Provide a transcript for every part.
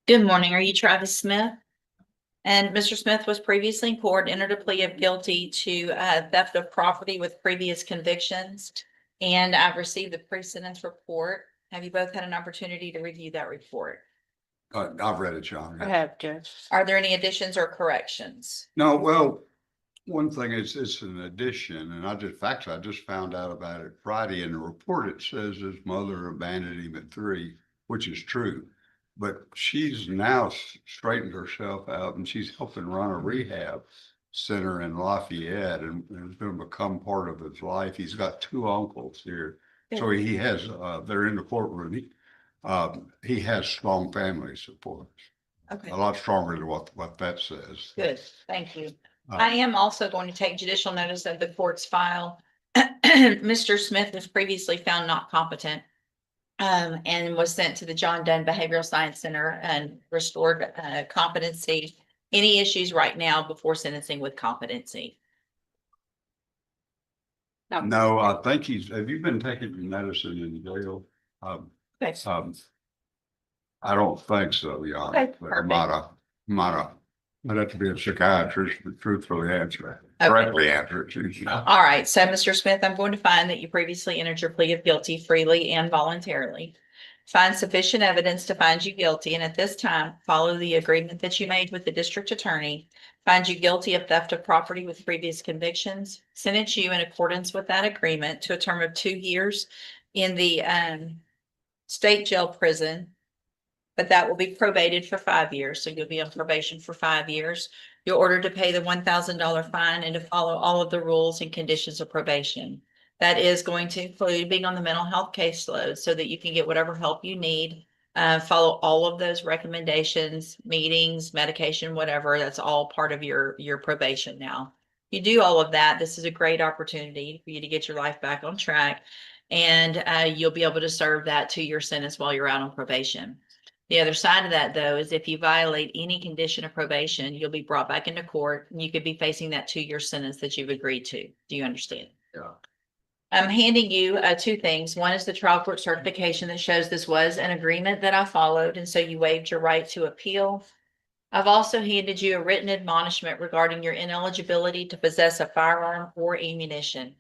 Good morning. Are you Travis Smith? And Mr. Smith was previously in court, entered a plea of guilty to theft of property with previous convictions. And I've received the pre-sentence report. Have you both had an opportunity to review that report? I've read it, John. I have, Judge. Are there any additions or corrections? No, well, one thing is it's an addition, and I just found out about it Friday. In the report, it says his mother abandoned him at 3, which is true. But she's now straightened herself out and she's helping run a rehab center in Lafayette, and it's going to become part of his life. He's got 2 uncles here. So he has, they're in the courtroom. He has strong family support, Okay, a lot stronger than what that says. good. Thank you. Uh, I am also going to take judicial notice of the court's file. Mr. Smith was previously found not competent and was sent to the John Dunn Behavioral Science Center and restored competency. Any issues right now before sentencing with competency? No, I think have you been taking medicine in jail? Okay. I don't think so, yeah. Okay, But perfect. I'd have to be a psychiatrist to truthfully answer it, Okay. correctly answer it. All right, so Mr. Smith, I'm going to find that you previously entered your plea of guilty freely and voluntarily. Find sufficient evidence to find you guilty, and at this time, follow the agreement that you made with the district attorney. Find you guilty of theft of property with previous convictions. Sentence you in accordance with that agreement to a term of 2 years in the state jail prison. But that will be probated for 5 years, so you'll be on probation for 5 years. You're ordered to pay the $1,000 fine and to follow all of the rules and conditions of probation. That is going to include being on the mental health caseload so that you can get whatever help you need. Follow all of those recommendations, meetings, medication, whatever. That's all part of your probation now. You do all of that. This is a great opportunity for you to get your life back on track. And you'll be able to serve that 2-year sentence while you're out on probation. The other side of that, though, is if you violate any condition of probation, you'll be brought back into court and you could be facing that 2-year sentence that you've agreed to. Do you understand? Yeah. I'm handing you 2 things. One is the trial court certification that shows this was an agreement that I followed, and so you waived your right to appeal. I've also handed you a written admonishment regarding your ineligibility to possess a firearm or ammunition.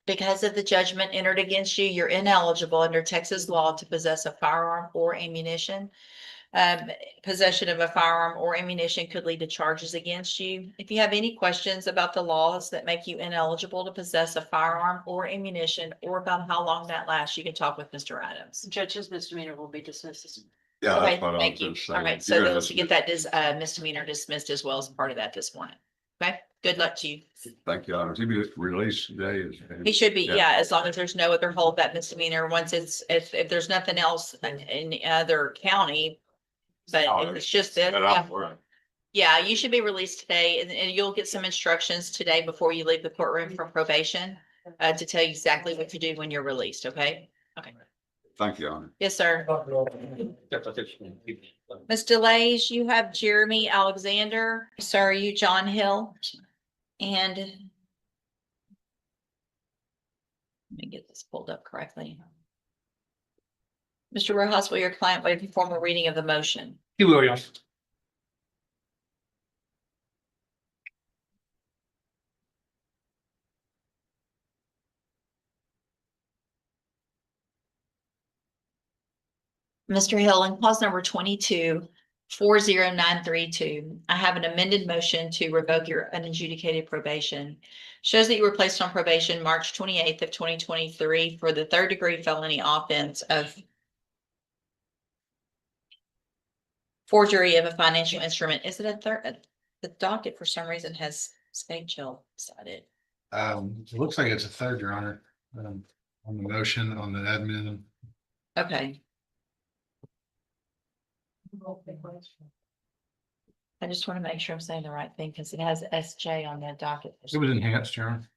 Because of the judgment entered against you, you're ineligible under Texas law to possess a firearm or ammunition. Possession of a firearm or ammunition could lead to charges against you. If you have any questions about the laws that make you ineligible to possess a firearm or ammunition, or about how long that lasts, you can talk with Mr. Adams. Judge's misdemeanor will be dismissed. Yeah, Okay, that's what I was thank you. gonna say. All right, so they'll get that misdemeanor dismissed as well as part of that this morning. Okay, good luck to you. Thank you, Honor. He'll be released today. He should be, Yeah. yeah, as long as there's no other hold that misdemeanor, once if there's nothing else in the other county. But if it's just this, yeah, you should be released today and you'll get some instructions today before you leave the courtroom from probation. To tell you exactly what to do when you're released, okay? Okay, Thank you, Honor. yes, sir. Ms. Delays, you have Jeremy Alexander, sir, you John Hill, and let me get this pulled up correctly. Mr. Rojas, will your client waive a formal reading of the motion? He will, yes. Mr. Hill, in clause number 22-40932, I have an amended motion to revoke your unadjudicated probation. Shows that you were placed on probation March 28th of 2023 for the 3rd-degree felony offense of forgery of a financial instrument. Is it a third? The docket for some reason has state jail beside it. It looks like it's a third, Your Honor, on the motion, on the admin. Okay. I just want to make sure I'm saying the right thing because it has SJ on the docket. It was enhanced, Your Honor.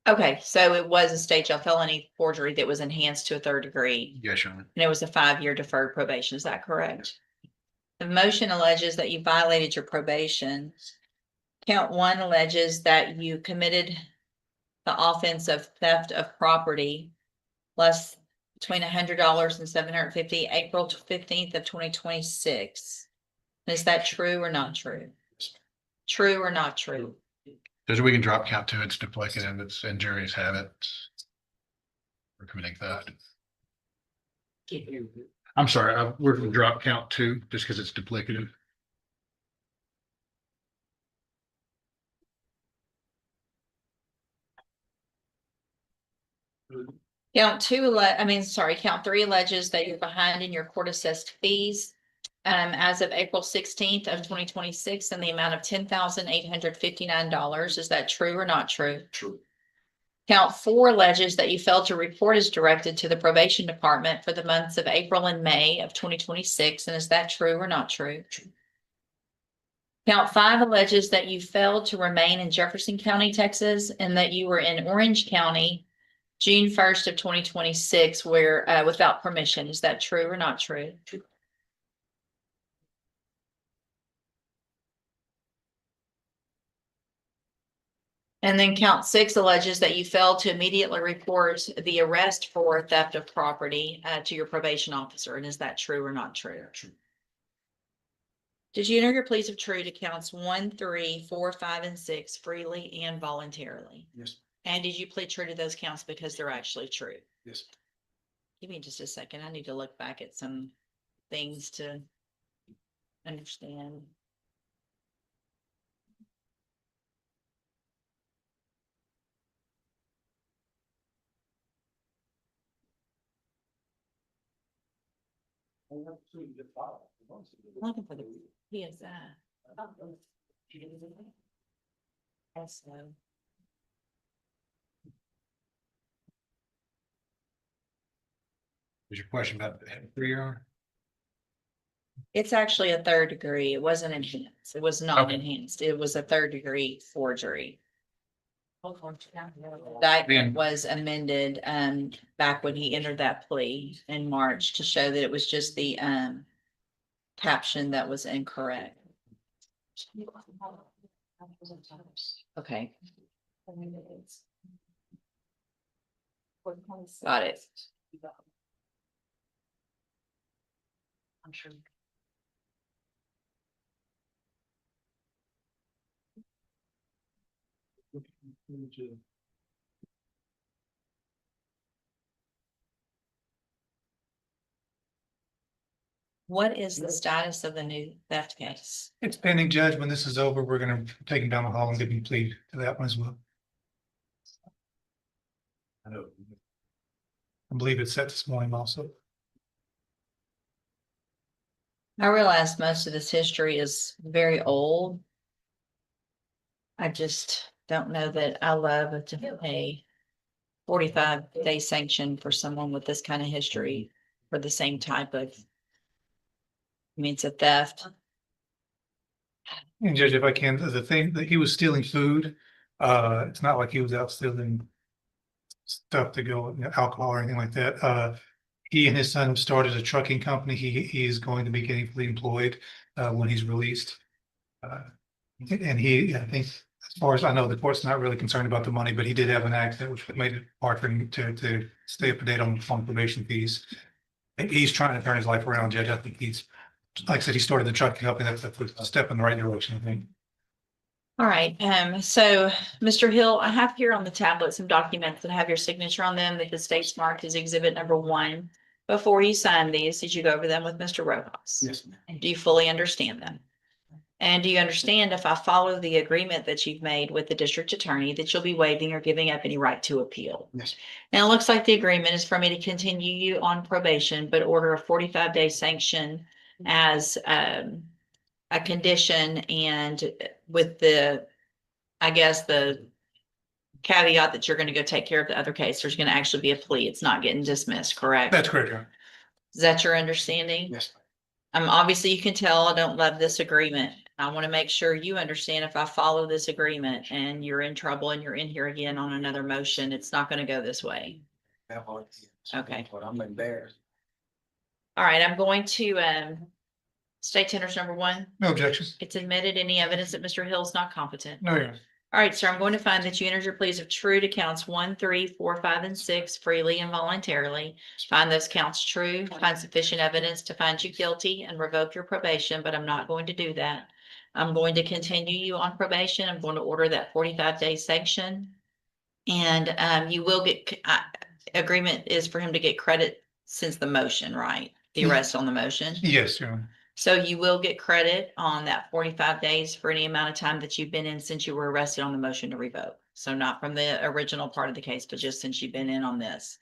Okay, so it was a state jail felony forgery that was enhanced to a 3rd degree, Yes, Your Honor. and it was a 5-year deferred probation. Is that correct? The motion alleges that you violated your probation. Count 1 alleges that you committed the offense of theft of property less between $100 and $750, April 15th of 2026. Is that true or not true? True or not true? Because we can drop count two, it's duplicative, it's injurious habits. We're committing theft. I'm sorry, we're gonna drop count two just because it's duplicative. Count three alleges that you're behind in your court assessed fees. As of April 16th of 2026 in the amount of $10,859. Is that true or not true? True. Count four alleges that you failed to report as directed to the probation department for the months of April and May of 2026. And is that true or not true? True. Count five alleges that you failed to remain in Jefferson County, Texas, and that you were in Orange County June 1st of 2026 where without permission. Is that true or not true? True. And then count six alleges that you failed to immediately report the arrest for theft of property to your probation officer. And is that true or not true? True. Did you enter your pleas of true to counts 1, 3, 4, 5, and 6 freely and voluntarily? Yes, And did you plead true to those counts because they're actually true? yes. Give me just a second. I need to look back at some things to understand. Looking for the PSI. Also. Was your question about 3R? It's actually a third degree. It wasn't enhanced. It was not Okay. enhanced. It was a third degree forgery. Then- That was amended back when he entered that plea in March to show that it was just the caption that was incorrect. Okay. Got it. I'm sure. What is the status of the new theft case? It's pending, Judge. When this is over, we're gonna take him down the hall and give him plea to that one as well. I believe it's set this morning also. I realize most of this history is very old. I just don't know that I love to pay 45-day sanction for someone with this kind of history for the same type of. I mean, it's a theft. And Judge, if I can, the thing that he was stealing food, it's not like he was out stealing stuff to go, alcohol or anything like that. He and his son have started a trucking company. He is going to be gainfully employed when he's released. And I think, as far as I know, the court's not really concerned about the money, but he did have an accident which made it hard for him to stay up to date on probation fees. He's trying to turn his life around, Judge. I think like I said, he started the trucking company. That's a step in the right direction, I think. All right, so Mr. Hill, I have here on the tablet some documents that have your signature on them that the state's marked as exhibit number 1. Before you sign these, did you go over them with Mr. Rojas? Yes, ma'am. Do you fully understand them? And do you understand if I follow the agreement that you've made with the district attorney that you'll be waiving or giving up any right to appeal? Yes. Now, it looks like the agreement is for me to continue you on probation, but order a 45-day sanction as a condition and with the, I guess, the caveat that you're going to go take care of the other case. There's going to actually be a plea. It's not getting dismissed, correct? That's correct, Your Honor. Is that your understanding? Yes. Obviously you can tell I don't love this agreement. I want to make sure you understand if I follow this agreement and you're in trouble and you're in here again on another motion, it's not going to go this way. Okay. But I'm embarrassed. All right, I'm going to state tenders number 1. No objection. It's admitted any evidence that Mr. Hill is not competent. No, Your Honor. All right, sir, I'm going to find that you entered your pleas of true to counts 1, 3, 4, 5, and 6 freely and voluntarily. Find those counts true, find sufficient evidence to find you guilty and revoke your probation, but I'm not going to do that. I'm going to continue you on probation. I'm going to order that 45-day sanction. And you will get, agreement is for him to get credit since the motion, right? The arrest on the motion. Yes, Your Honor. So you will get credit on that 45 days for any amount of time that you've been in since you were arrested on the motion to revoke. So not from the original part of the case, but just since you've been in on this.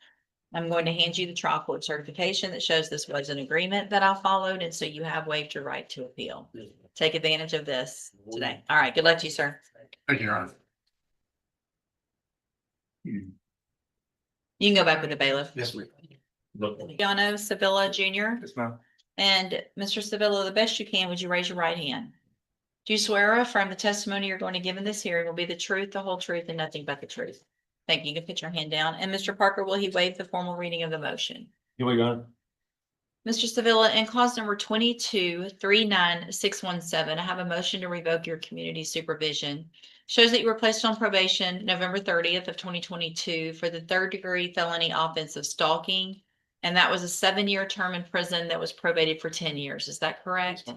I'm going to hand you the trial court certification that shows this was an agreement that I followed, and so you have waived your right to appeal. Take advantage of this today. All right, good luck to you, sir. Thank you, Your Honor. You can go back with the bailiff. Yes, ma'am. Yano Sevilla Jr. Yes, ma'am. And Mr. Sevilla, the best you can, would you raise your right hand? Do you swear or affirm the testimony you're going to give in this hearing will be the truth, the whole truth, and nothing but the truth? Thank you. You can put your hand down. And Mr. Parker, will he waive the formal reading of the motion? Here we go. Mr. Sevilla, in clause number 2239617, I have a motion to revoke your community supervision. Shows that you were placed on probation November 30th of 2022 for the 3rd-degree felony offense of stalking. And that was a 7-year term in prison that was probated for 10 years. Is that correct?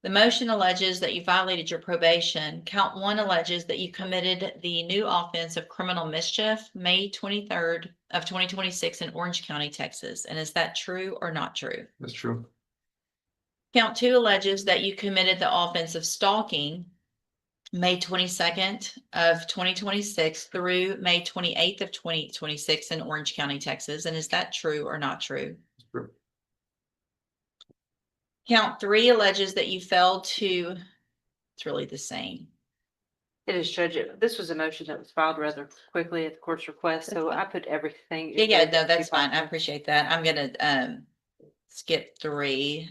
The motion alleges that you violated your probation. Count 1 alleges that you committed the new offense of criminal mischief, May 23rd of 2026 in Orange County, Texas. And is that true or not true? That's true. Count 2 alleges that you committed the offense of stalking, May 22nd of 2026 through May 28th of 2026 in Orange County, Texas. And is that true or not true? That's true. Count 3 alleges that you failed to, it's really the same. It is, Judge. This was a motion that was filed rather quickly at the court's request, so I put everything. Yeah, no, that's fine. I appreciate that. I'm gonna skip 3.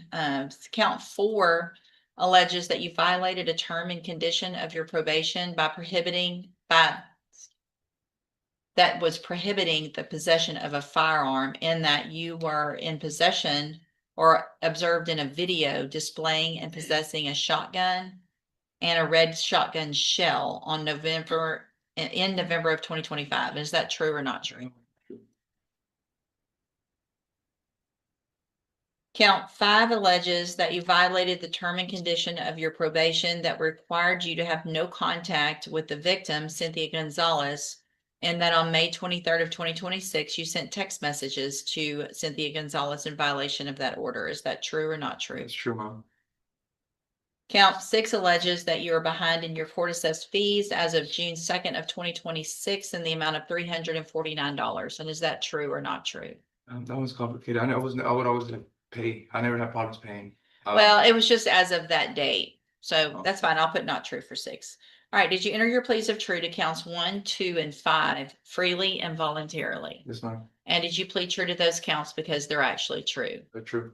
Count 4 alleges that you violated a term and condition of your probation by prohibiting the possession of a firearm, in that you were in possession or observed in a video displaying and possessing a shotgun and a red shotgun shell on November of 2025. Is that true or not true? Count 5 alleges that you violated the term and condition of your probation that required you to have no contact with the victim, Cynthia Gonzalez, and that on May 23rd of 2026, you sent text messages to Cynthia Gonzalez in violation of that order. Is that true or not true? That's true, Mom. Count 6 alleges that you are behind in your court assessed fees as of June 2nd of 2026 in the amount of $349. And is that true or not true? That was complicated. I know I would always pay. I never had problems paying. Well, it was just as of that date. So Oh. that's fine. I'll put not true for 6. All right. Did you enter your pleas of true to counts 1, 2, and 5 freely and voluntarily? Yes, ma'am. And did you plead true to those counts because they're actually true? They're true.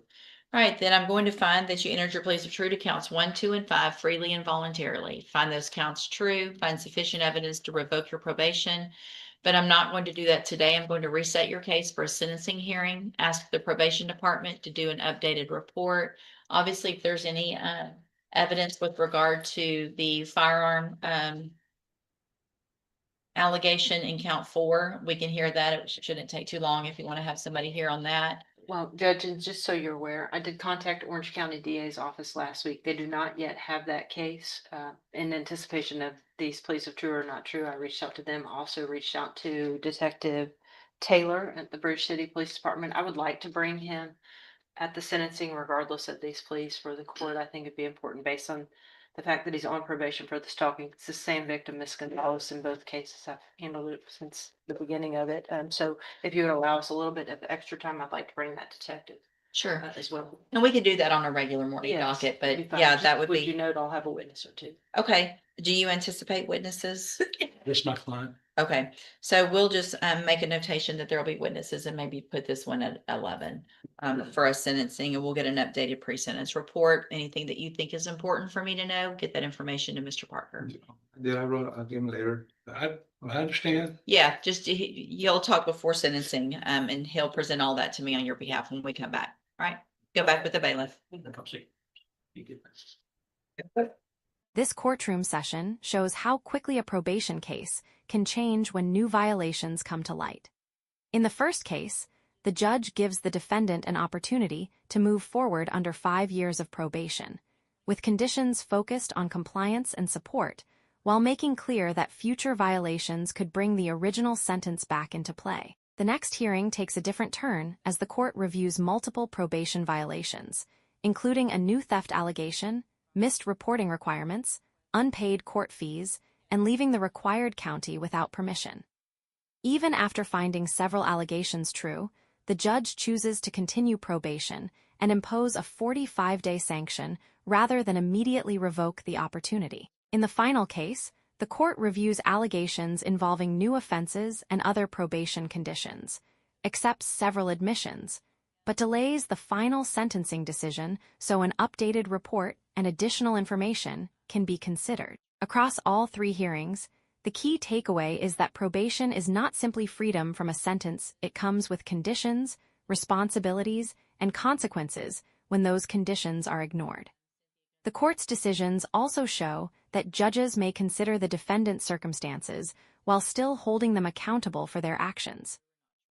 All right, then I'm going to find that you entered your pleas of true to counts 1, 2, and 5 freely and voluntarily. Find those counts true, find sufficient evidence to revoke your probation. But I'm not going to do that today. I'm going to reset your case for a sentencing hearing, ask the probation department to do an updated report. Obviously, if there's any evidence with regard to the firearm allegation in count 4, we can hear that. It shouldn't take too long if you want to have somebody here on that. Well, Judge, and just so you're aware, I did contact Orange County DA's office last week. They do not yet have that case. In anticipation of these pleas of true or not true, I reached out to them. I also reached out to Detective Taylor at the Bridge City Police Department. I would like to bring him at the sentencing regardless of these pleas for the court. I think it'd be important based on the fact that he's on probation for the stalking. It's the same victim, Miss Gonzalez, in both cases. I've handled it since the beginning of it. So if you would allow us a little bit of extra time, I'd like to bring that detective Sure. as well. And we could do that on a regular morning Yes, docket, that'd be but fine. yeah, Just that would you be, note, I'll have a witness or two. okay. Do you anticipate witnesses? This my client. Okay, so we'll just make a notation that there will be witnesses and maybe put this one at 11 for a sentencing, and we'll get an updated pre-sentence report. Anything that you think is important for me to know, get that information to Mr. Parker. Then I'll give him later. I understand. Yeah, just you'll talk before sentencing, and he'll present all that to me on your behalf when we come back. All right, go back with the bailiff. Come see. You get this. This courtroom session shows how quickly a probation case can change when new violations come to light. In the first case, the judge gives the defendant an opportunity to move forward under 5 years of probation, with conditions focused on compliance and support, while making clear that future violations could bring the original sentence back into play. The next hearing takes a different turn as the court reviews multiple probation violations, including a new theft allegation, missed reporting requirements, unpaid court fees, and leaving the required county without permission. Even after finding several allegations true, the judge chooses to continue probation and impose a 45-day sanction rather than immediately revoke the opportunity. In the final case, the court reviews allegations involving new offenses and other probation conditions, accepts several admissions, but delays the final sentencing decision so an updated report and additional information can be considered. Across all 3 hearings, the key takeaway is that probation is not simply freedom from a sentence, it comes with conditions, responsibilities, and consequences when those conditions are ignored. The court's decisions also show that judges may consider the defendant's circumstances while still holding them accountable for their actions.